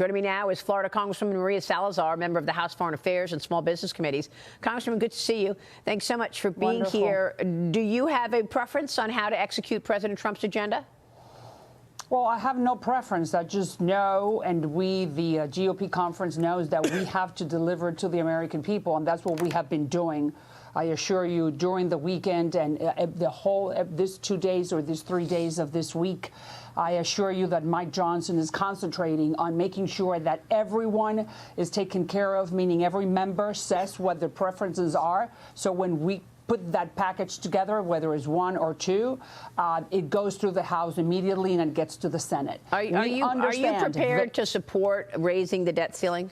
Joining me now is Florida Congresswoman Maria Salazar, member of the House Foreign Affairs and Small Business Committees. Congresswoman, good to see you. Thanks so much for being here. Do you have a preference on how to execute President Trump's agenda? Well, I have no preference. I just know, and we, the GOP conference, knows that we have to deliver to the American people, and that's what we have been doing. I assure you, during the weekend and this 2 days or these 3 days of this week, I assure you that Mike Johnson is concentrating on making sure that everyone is taken care of, meaning every member says what their preferences are. So when we put that package together, whether it's one or two, it goes through the House immediately and it gets to the Senate. Are you prepared to support raising the debt ceiling?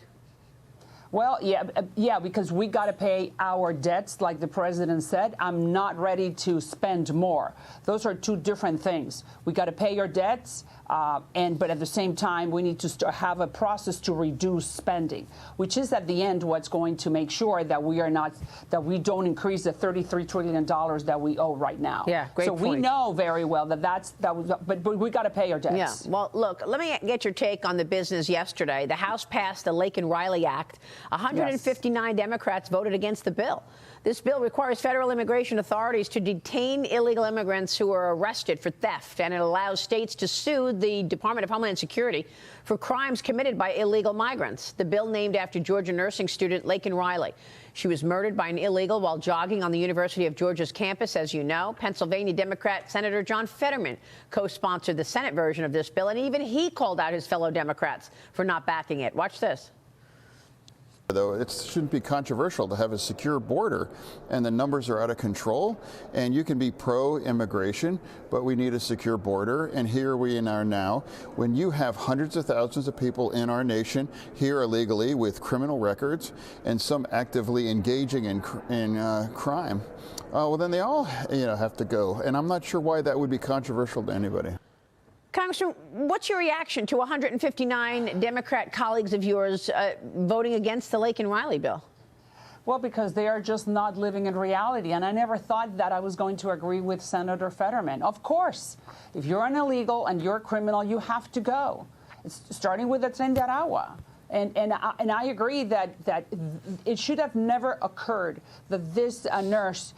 Well, yeah, because we got to pay our debts, like the president said. I'm not ready to spend more. Those are two different things. We got to pay our debts, but at the same time, we need to have a process to reduce spending, which is at the end what's going to make sure that we don't increase the $33 trillion that we owe right now. Yeah, great point. So we know very well but we got to pay our debts. Yeah. Well, look, let me get your take on the business yesterday. The House passed the Laken-Riley Act. 159 Democrats voted against the bill. This bill requires federal immigration authorities to detain illegal immigrants who are arrested for theft, and it allows states to sue the Department of Homeland Security for crimes committed by illegal migrants. The bill named after Georgia nursing student Laken Riley. She was murdered by an illegal while jogging on the University of Georgia's campus, as you know. Pennsylvania Democrat Senator John Fetterman co-sponsored the Senate version of this bill, and even he called out his fellow Democrats for not backing it. Watch this. Though it shouldn't be controversial to have a secure border, and the numbers are out of control, and you can be pro-immigration, but we need a secure border, and here we are now. When you have hundreds of thousands of people in our nation here illegally with criminal records, and some actively engaging in crime, well, then they all have to go, and I'm not sure why that would be controversial to anybody. Congressman, what's your reaction to 159 Democrat colleagues of yours voting against the Laken-Riley bill? Well, because they are just not living in reality. And I never thought that I was going to agree with Senator Fetterman. Of course, if you're an illegal and you're a criminal, you have to go. It's starting with the Tren de Aragua. And I agree that it should have never occurred that this nurse,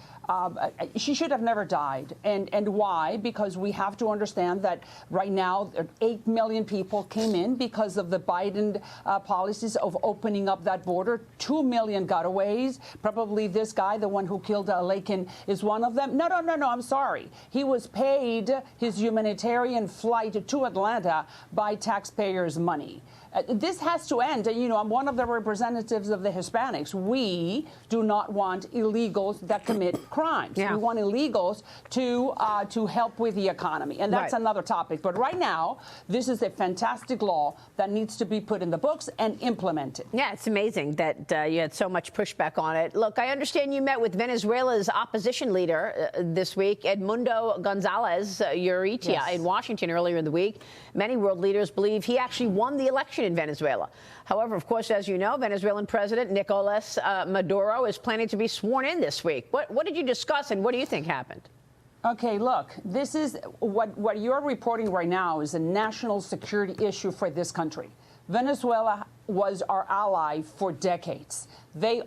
she should have never died. And why? Because we have to understand that right now 8 million people came in because of the Biden policies of opening up that border. 2 million gotaways. Probably this guy, the one who killed Laken, is one of them. No, I'm sorry. He was paid his humanitarian flight to Atlanta by taxpayers' money. This has to end. I'm one of the representatives of the Hispanics. We do not want illegals that commit crimes. Yeah. We want illegals to help with the economy. And that's another topic. But right now, this is a fantastic law that needs to be put in the books and implemented. Yeah, it's amazing that you had so much pushback on it. Look, I understand you met with Venezuela's opposition leader this week, Edmundo Gonzalez Urrutia, in Washington earlier in the week. Many world leaders believe he actually won the election in Venezuela. However, of course, as you know, Venezuelan President Nicolas Maduro is planning to be sworn in this week. What did you discuss, and what do you think happened? Okay, look, this is what you're reporting right now is a national security issue for this country. Venezuela was our ally for decades. They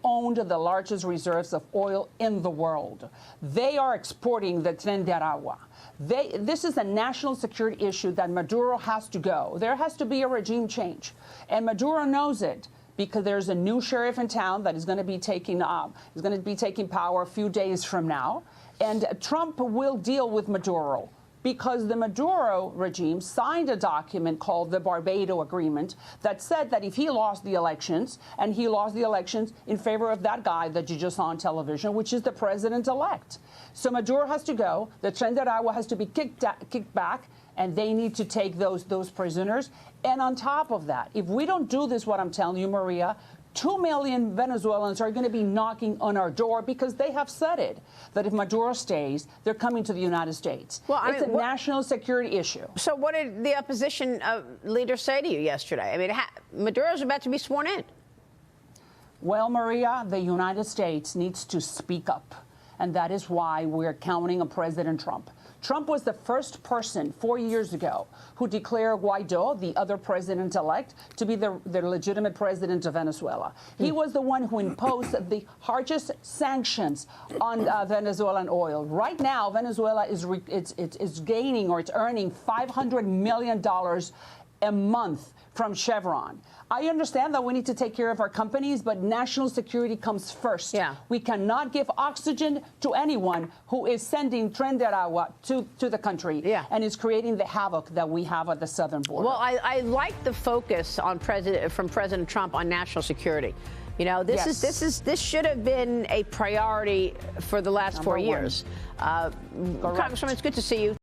owned the largest reserves of oil in the world. They are exporting the Tren de Aragua. This is a national security issue that Maduro has to go. There has to be a regime change. And Maduro knows it because there's a new sheriff in town that is going to be taking power a few days from now. And Trump will deal with Maduro, because the Maduro regime signed a document called the Barbados Agreement that said that if he lost the elections, and he lost the elections in favor of that guy that you just saw on television, which is the president-elect. So Maduro has to go. The Tren de Aragua has to be kicked back, and they need to take those prisoners. And on top of that, if we don't do this, what I'm telling you, Maria, 2 million Venezuelans are going to be knocking on our door because they have said it, that if Maduro stays, they're coming to the United States. Well, it's a national security issue. So what did the opposition leader say to you yesterday? I mean, Maduro's about to be sworn in. Well, Maria, the United States needs to speak up. And that is why we're counting on President Trump. Trump was the first person 4 years ago who declared Guaido, the other president-elect, to be the legitimate president of Venezuela. He was the one who imposed the harshest sanctions on Venezuelan oil. Right now, Venezuela is gaining, or it's earning $500 million a month from Chevron. I understand that we need to take care of our companies, but national security comes first. Yeah. We cannot give oxygen to anyone who is sending tren de agua to the country and is creating the havoc that we have at the southern border. Well, I like the focus on from President Trump on national security. You know, this should have been a priority for the last 4 years. Congresswoman, it's good to see you.